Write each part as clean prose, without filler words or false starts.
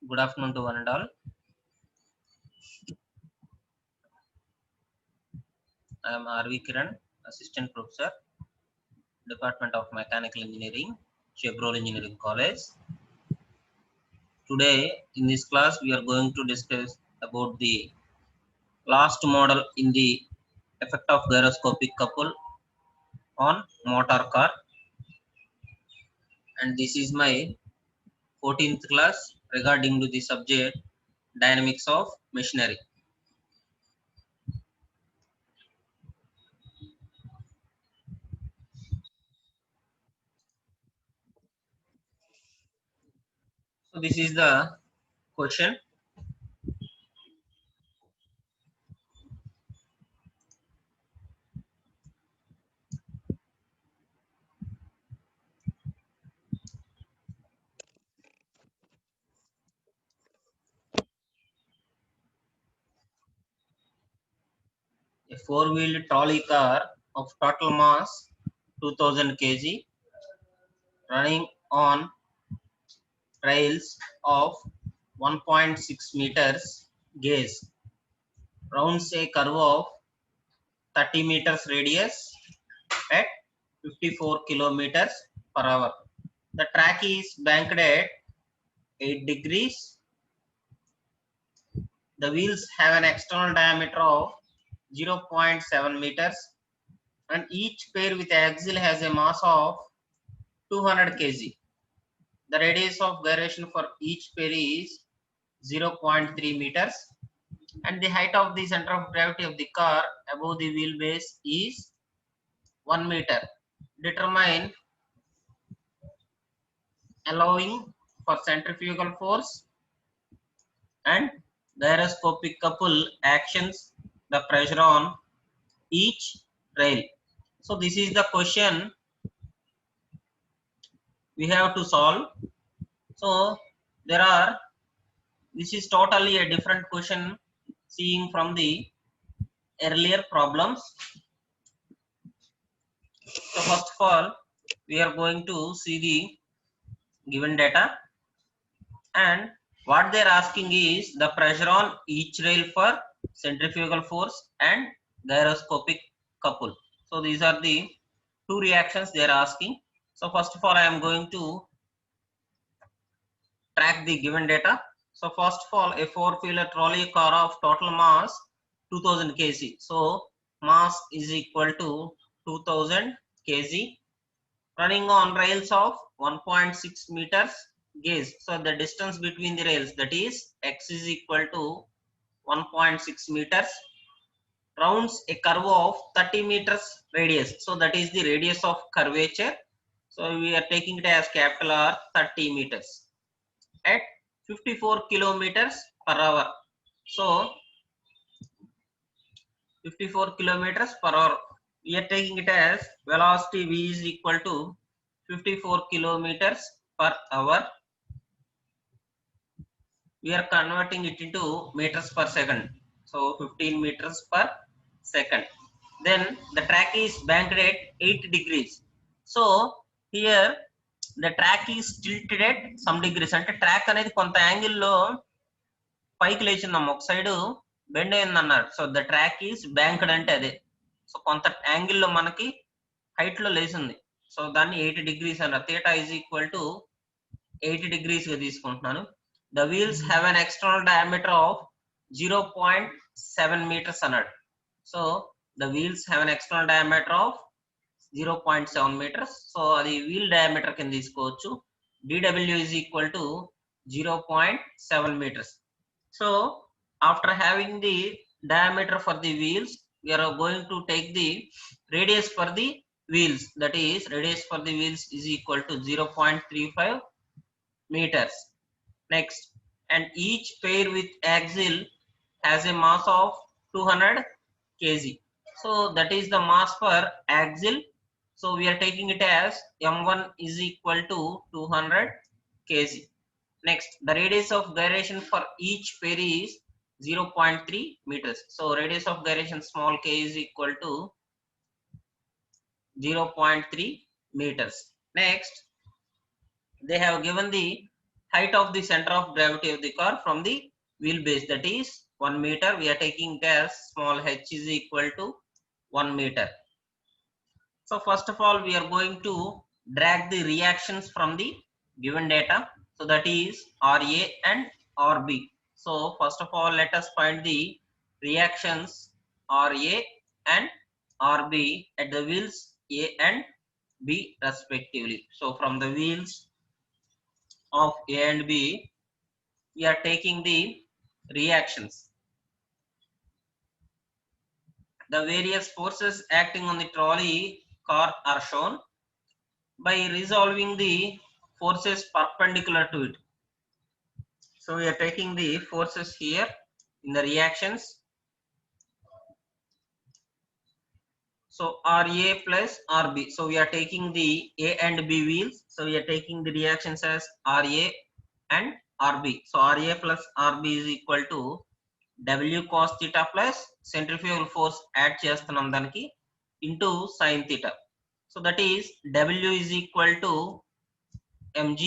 Good afternoon to one and all. I am R.V. Kiran, Assistant Professor, Department of Mechanical Engineering, Chevrolet Engineering College. Today, in this class, we are going to discuss about the last model in the effect of gyroscopic couple on motor car. And this is my 14th class regarding to the subject dynamics of machinery. So this is the question. A four-wheeled trolley car of total mass 2000 kg running on rails of 1.6 meters gauge rounds a curve of 30 meters radius at 54 kilometers per hour. The track is banked at 8 degrees. The wheels have an external diameter of 0.7 meters and each pair with axle has a mass of 200 kg. The radius of gyration for each pair is 0.3 meters and the height of the center of gravity of the car above the wheelbase is 1 meter. Determine allowing for centrifugal force and gyroscopic couple actions the pressure on each rail. So this is the question we have to solve. So this is totally a different question seeing from the earlier problems. So first of all, we are going to see the given data, and what they are asking is the pressure on each rail for centrifugal force and gyroscopic couple. So these are the two reactions they are asking. So first of all, I am going to track the given data. So first of all, a four-wheeler trolley car of total mass 2000 kg. So mass is equal to 2000 kg running on rails of 1.6 meters gauge. So the distance between the rails, that is x is equal to 1.6 meters, rounds a curve of 30 meters radius. So that is the radius of curvature. So we are taking it as capital R, 30 meters at 54 kilometers per hour. So 54 kilometers per hour. We are taking it as velocity v is equal to 54 kilometers per hour. We are converting it into meters per second. So 15 meters per second. Then the track is banked at 8 degrees. So here the track is tilted at some degrees. అంటే track అనేది కొంత యాంగిల్లో పైకి లేచిందమ్మ, ఒక side bend అయింది అన్నారు. So the track is banked అంటే అదే. సో కొంత యాంగిల్లో మనకి హైట్ లో లేచింది. సో దాన్ని 8 degrees అన్నారు. Theta is equal to 8 degrees గా తీసుకుంటున్నాను. The wheels have an external diameter of 0.7 meters అన్నాడు. So the wheels have an external diameter of 0.7 meters. So అది wheel diameter కింద తీసుకోవచ్చు. dw is equal to 0.7 meters. So after having the diameter for the wheels, we are going to take the radius for the wheels. That is radius for the wheels is equal to 0.35 meters. Next, and each pair with axle has a mass of 200 kg. So that is the mass per axle. So we are taking it as m1 is equal to 200 kg. Next, the radius of gyration for each pair is 0.3 meters. So radius of gyration small k is equal to 0.3 meters. Next, they have given the height of the center of gravity of the car from the wheelbase, that is 1 meter. We are taking it as small h is equal to 1 meter. So first of all, we are going to drag the reactions from the given data. So that is RA and RB. So first of all, let us find the reactions RA and RB at the wheels A and B respectively. So from the wheels of A and B, we are taking the reactions. The various forces acting on the trolley car are shown by resolving the forces perpendicular to it. So we are taking the forces here in the reactions. So RA plus RB. So we are taking the A and B wheels. So we are taking the reactions as RA and RB. So RA plus RB is equal to W cos theta plus centrifugal force add చేస్తున్నాం దానికి into sin theta. So that is W is equal to mg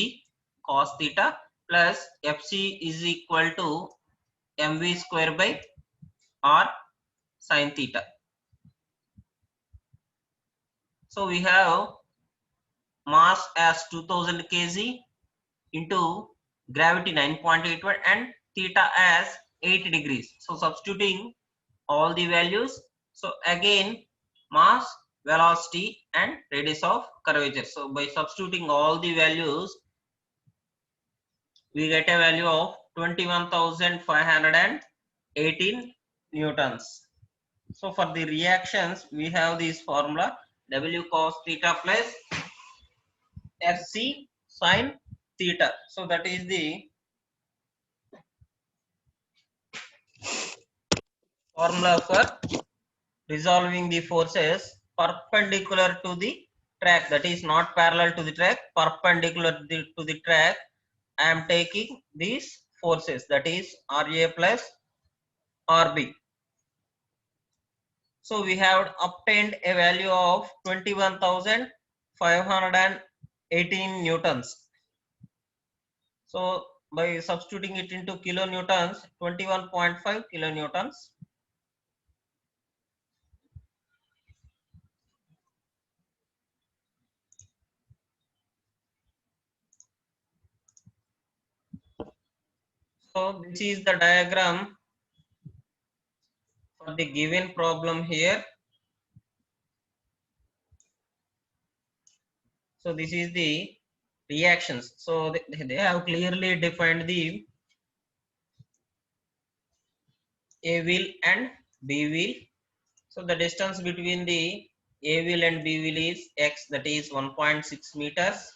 cos theta plus Fc is equal to mv square by r sin theta. So we have mass as 2000 kg into gravity 9.81 and theta as 8 degrees. So substituting all the values, so again mass, velocity and radius of curvature. So by substituting all the values, we get a value of 21,518 newtons. So for the reactions, we have this formula W cos theta plus Fc sin theta. So that is the formula for resolving the forces perpendicular to the track, that is not parallel to the track, perpendicular to the track. I am taking these forces, that is RA plus RB. So we have obtained a value of 21,518 newtons. So by substituting it into kilonewtons, 21.5 kilonewtons. So this is the diagram for the given problem here. So this is the reactions. So they have clearly defined the A wheel and B wheel. So the distance between the A wheel and B wheel is x, that is 1.6 meters.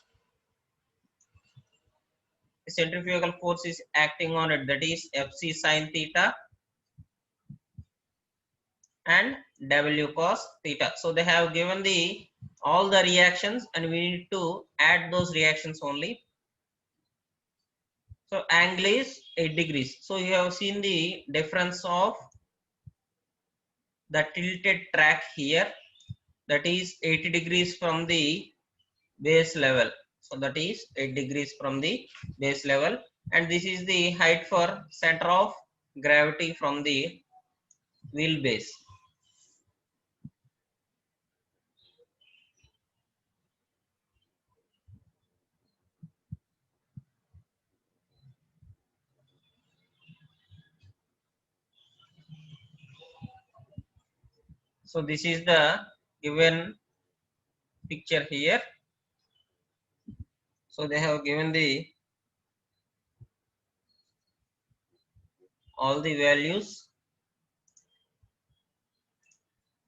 The centrifugal force is acting on it, that is Fc sin theta and W cos theta. So they have given the all the reactions and we need to add those reactions only. So angle is 8 degrees. So you have seen the difference of the tilted track here, that is 80 degrees from the base level. So that is 8 degrees from the base level, and this is the height for center of gravity from the wheelbase. So this is the given picture here. So they have given the all the values.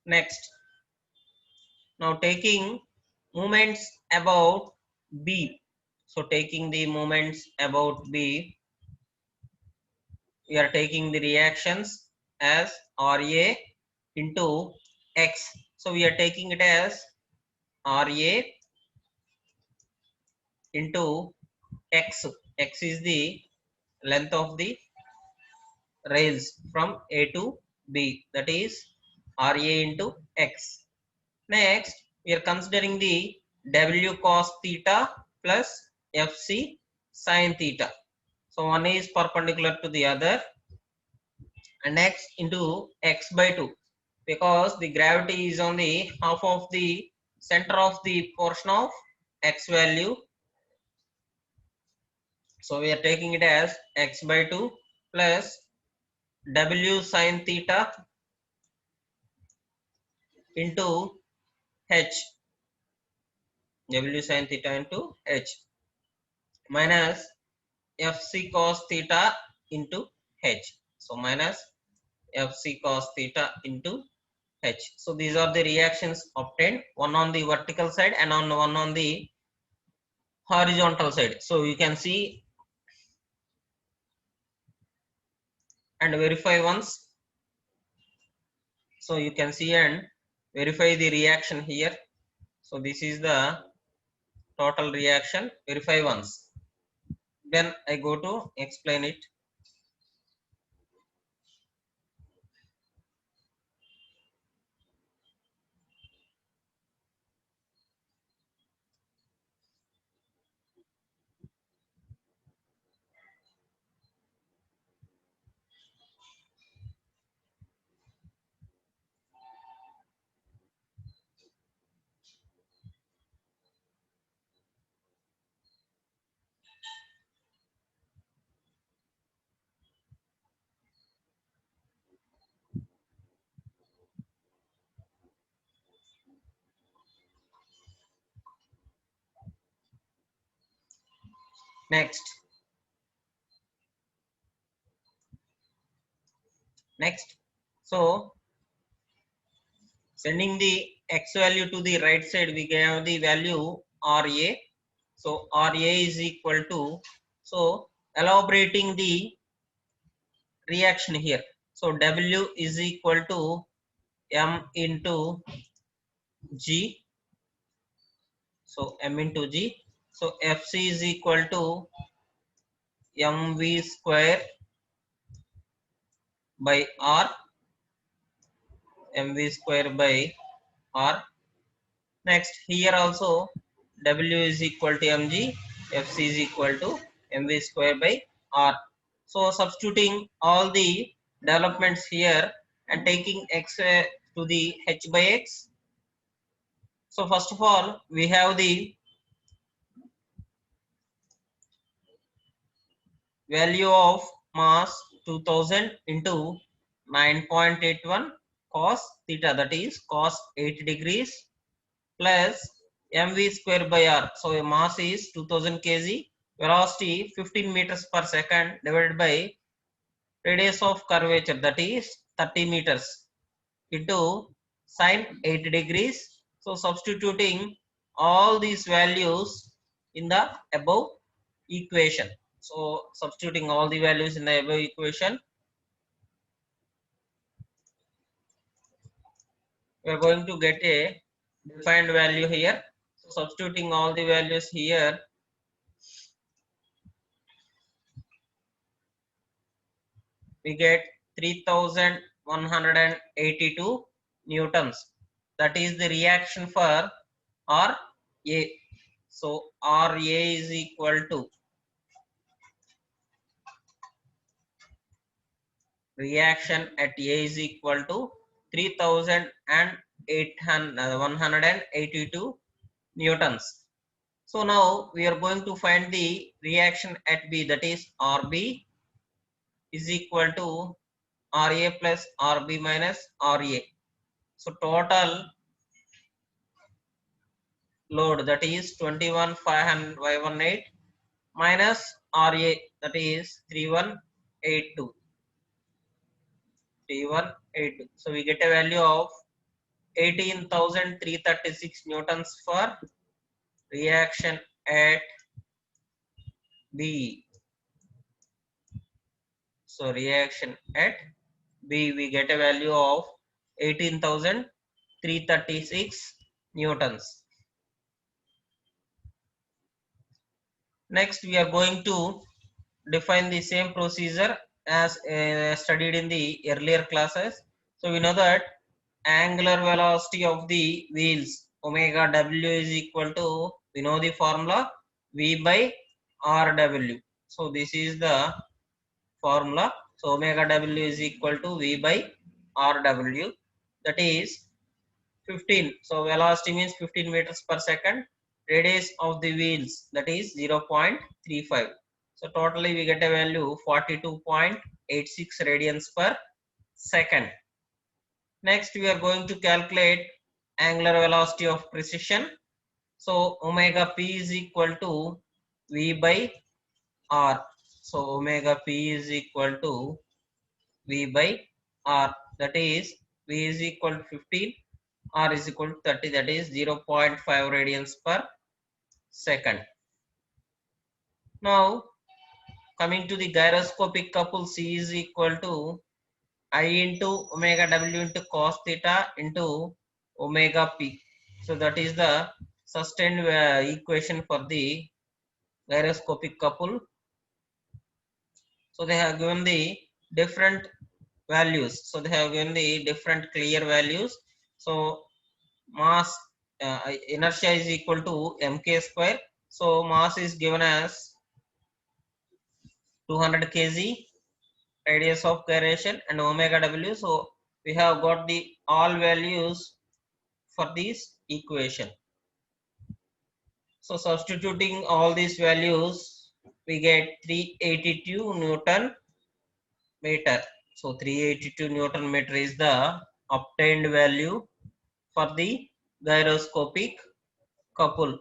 Next, now taking moments about B. So taking the moments about B, we are taking the reactions as RA into X. So we are taking it as RA into X. X is the length of the rails from A to B, that is RA into X. Next, we are considering the W cos theta plus FC sin theta. So one is perpendicular to the other, and next into X by 2, because the gravity is on the half of the center of the portion of X value. So we are taking it as X by 2 plus W sin theta into H, W sin theta into H, minus Fc cos theta into H. So minus Fc cos theta into H. So these are the reactions obtained, one on the vertical side and one on the horizontal side. So you can see and verify once. So you can see and verify the reaction here. So this is the total reaction. Verify once. Then I go to explain it. Next. So sending the X value to the right side, we have the value RA. So RA is equal to, so elaborating the reaction here. So W is equal to M into G. So M into G. So Fc is equal to mv square by R. mv square by R. Next, here also W is equal to mg, Fc is equal to mv square by R. So substituting all the developments here and taking x to the h by x. So first of all, we have the value of mass 2000 into 9.81 cos theta, that is cos 8 degrees, plus mv square by r. So mass is 2000 kg, velocity 15 meters per second divided by radius of curvature, that is 30 meters, into sine 8 degrees. So substituting all these values in the above equation. So substituting all the values in the above equation, we are going to get a defined value here. So substituting all the values here, we get 3182 newtons. That is the reaction for RA. So RA is equal to reaction at A is equal to 3182 newtons. So now we are going to find the reaction at B, that is RB is equal to RA plus RB minus RA. So total load, that is 21,518 minus RA, that is 3182. So we get a value of 18,336 newtons for reaction at B. So reaction at B, we get a value of 18,336 newtons. Next, we are going to define the same procedure as studied in the earlier classes. So we know that angular velocity of the wheels omega w is equal to, we know the formula, V by RW. So this is the formula. So omega w is equal to V by RW, that is 15. So velocity means 15 meters per second. Radius of the wheels, that is 0.35. So totally we get a value 42.86 radians per second. Next we are going to calculate angular velocity of precision. So omega p is equal to V by R. So omega p is equal to V by R, that is V is equal to 15, R is equal to 30, that is 0.5 radians per second. Now coming to the gyroscopic couple, C is equal to I into omega W into cos theta into omega P. So that is the sustained equation for the gyroscopic couple. So they have given the different values. So they have given the different clear values. So mass inertia is equal to mk square. So mass is given as 200 kg, radius of gyration and omega w. So we have got the all values for this equation. So substituting all these values, we get 382 Newton meter. So 382 Newton meter is the obtained value for the gyroscopic couple.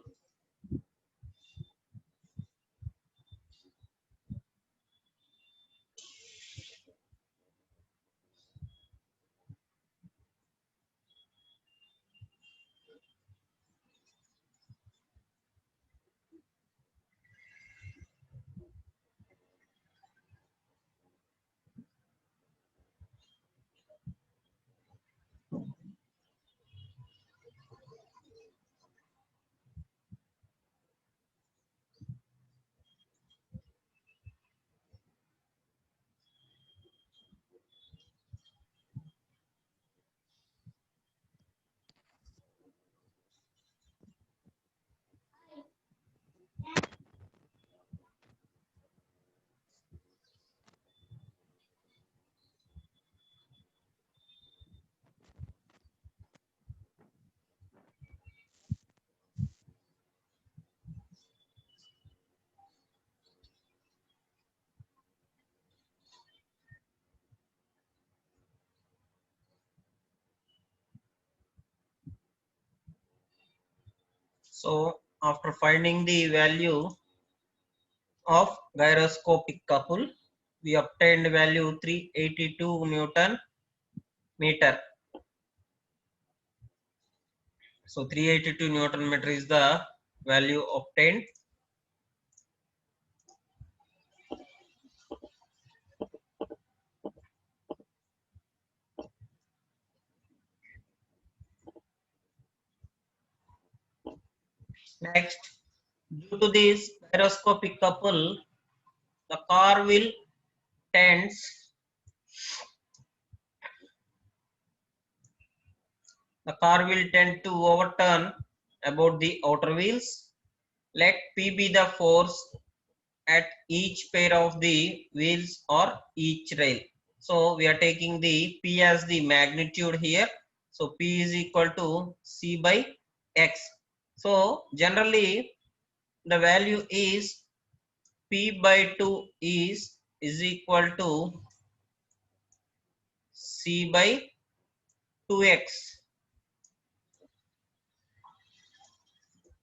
So after finding the value of gyroscopic couple, we obtained value 382 Newton meter. So 382 Newton meter is the value obtained. Next, due to this gyroscopic couple, the car will tends tend to overturn about the outer wheels. Let P be the force at each pair of the wheels or each rail. So we are taking the P as the magnitude here. So P is equal to C by X. So generally the value is P by 2 is equal to C by 2x.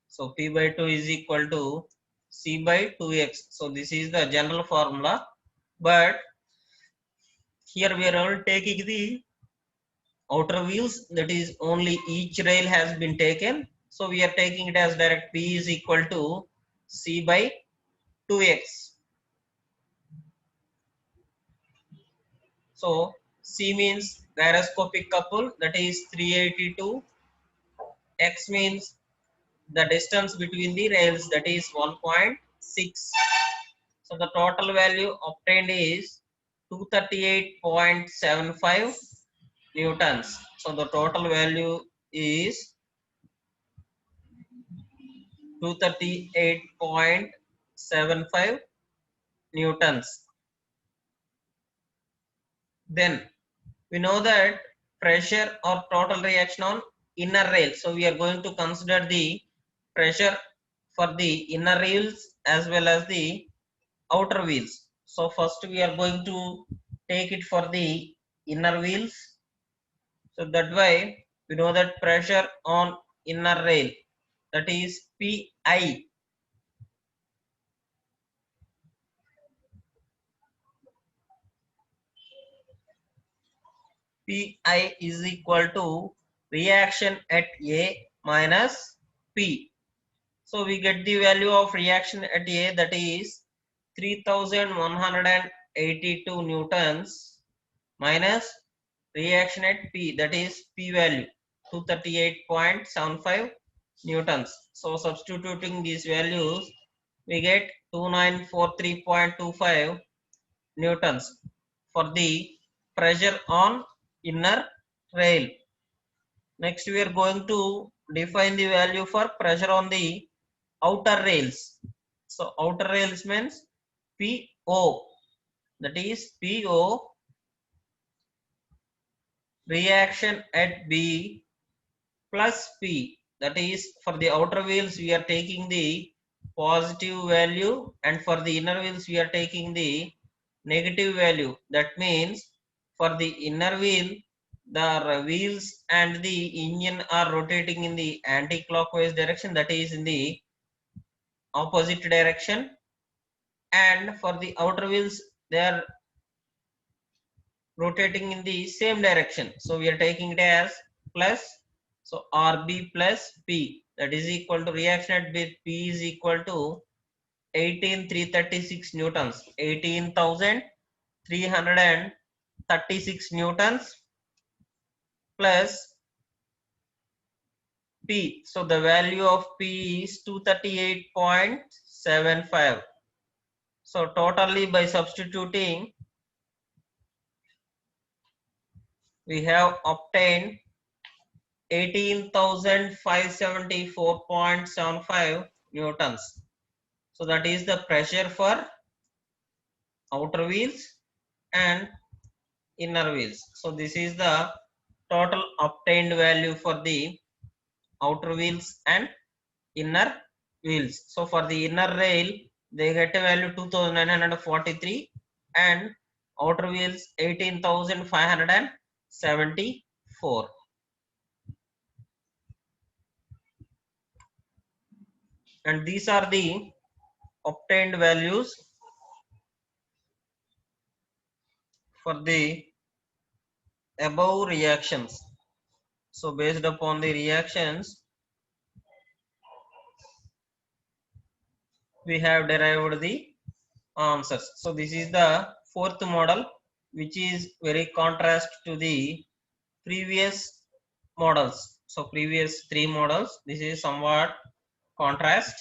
So P by 2 is equal to C by 2x. So this is the general formula, but here we are only taking the outer wheels, that is only each rail has been taken. So we are taking it as direct P is equal to C by 2x. So C means gyroscopic couple, that is 382. X means the distance between the rails, that is 1.6. So the total value obtained is 238.75 newtons. So the total value is 238.75 newtons. Then we know that pressure or total reaction on inner rail. So we are going to consider the pressure for the inner rails as well as the outer wheels. So first we are going to take it for the inner wheels. So that way we know that pressure on inner rail, that is Pi. Pi is equal to reaction at A minus P. So we get the value of reaction at A, that is 3182 newtons, minus reaction at P, that is P value 238.75 newtons. So substituting these values we get 2943.25 newtons for the pressure on inner rail. Next we are going to define the value for pressure on the outer rails. So outer rails means PO, that is PO reaction at B plus P, that is for the outer wheels we are taking the positive value and for the inner wheels we are taking the negative value. That means for the inner wheel the wheels and the engine are rotating in the anti-clockwise direction, that is in the opposite direction, and for the outer wheels they are rotating in the same direction. So we are taking it as plus. So RB plus P, that is equal to reaction at B, P is equal to 18336 newtons, 18336 newtons plus P. So the value of P is 238.75. So totally by substituting we have obtained 18,574.75 newtons. So that is the pressure for outer wheels and inner wheels. So this is the total obtained value for the outer wheels and inner wheels. So for the inner rail they get a value 2943 and outer wheels 18,574. And these are the obtained values for the above reactions. So based upon the reactions we have derived the answers. So this is the fourth model, which is very contrast to the previous models. So previous three models, this is somewhat contrast.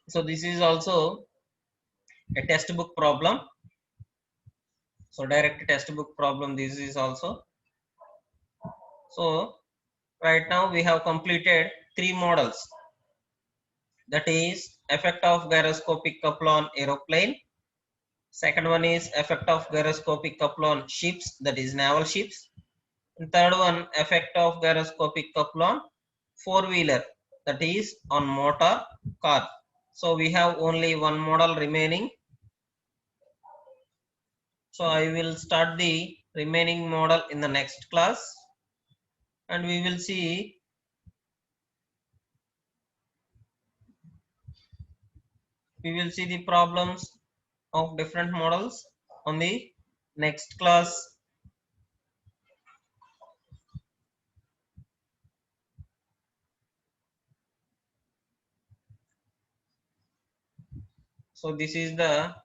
So this is also a textbook problem. So direct textbook problem this is also. So right now we have completed three models, that is effect of gyroscopic couple on aeroplane. Second one is effect of gyroscopic couple on ships, that is naval ships. And third one, effect of gyroscopic couple on four-wheeler, that is on motor car. So we have only one model remaining. So I will start the remaining model in the next class, and we will see the problems of different models on the next class. So this is the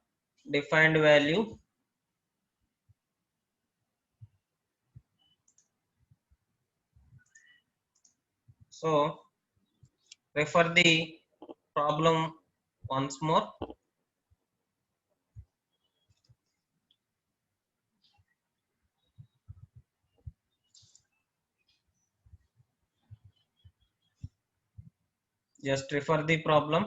defined value So refer the problem once more. Just refer the problem.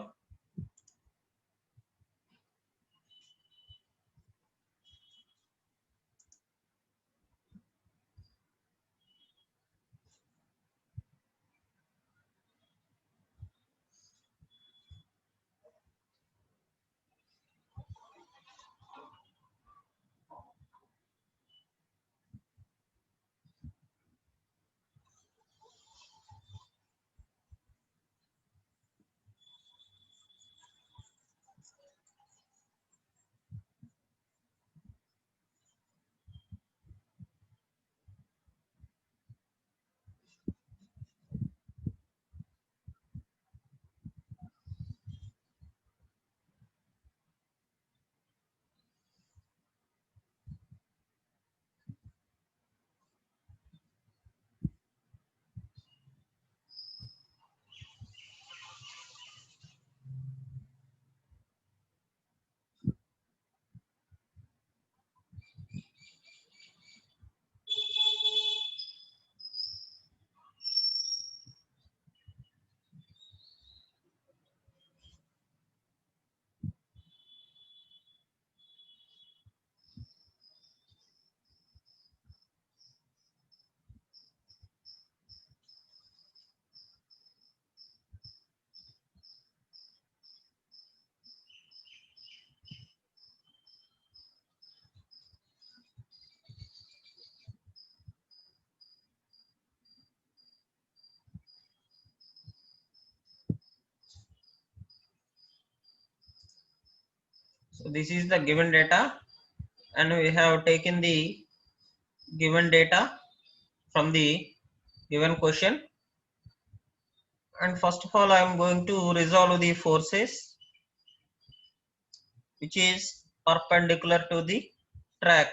So this is the given data, and we have taken the given data from the given question. And first of all, I am going to resolve the forces which is perpendicular to the track.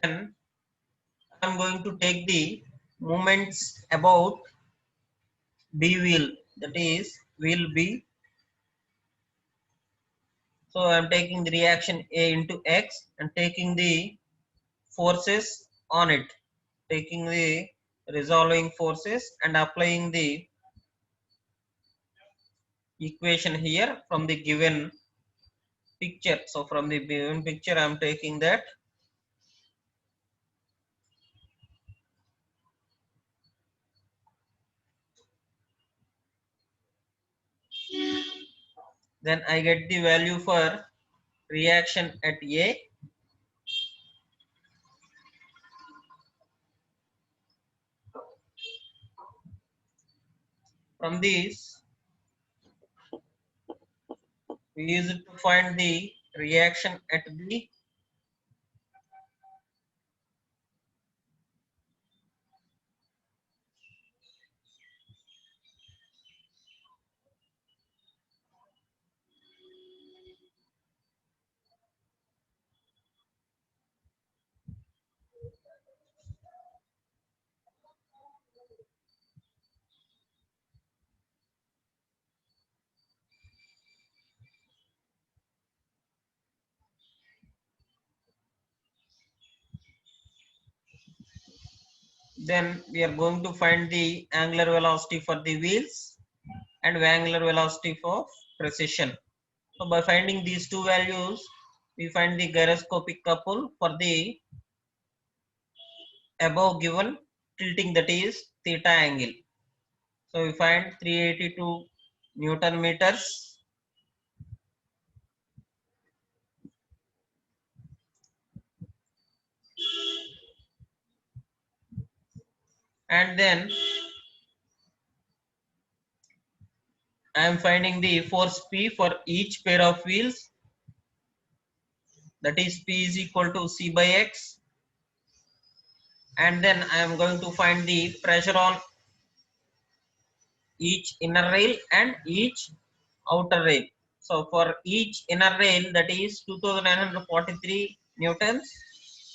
Then I am going to take the moments about B wheel, that is wheel B. So I am taking the reaction A into X and taking the forces on it, taking the resolving forces and applying the equation here from the given picture. So from the given picture I am taking that. Then I get the value for reaction at A. From this we use it to find the reaction at B. Then we are going to find the angular velocity for the wheels and angular velocity for precision. So by finding these two values, we find the gyroscopic couple for the above given tilting, that is theta angle. So we find 382 Newton meters. and then I am finding the force P for each pair of wheels, that is P is equal to C by X, and then I am going to find the pressure on each inner rail and each outer rail. So for each inner rail, that is 2943 newtons,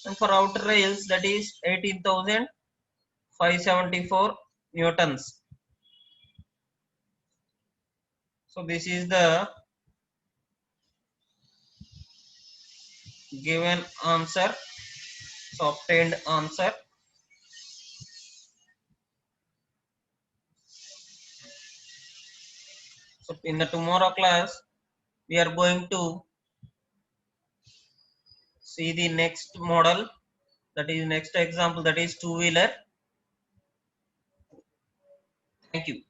and for outer rails, that is 18,574 newtons. So this is the given answer, so obtained answer. So in the tomorrow class, we are going to see the next model, that is next example, that is two-wheeler. Thank you.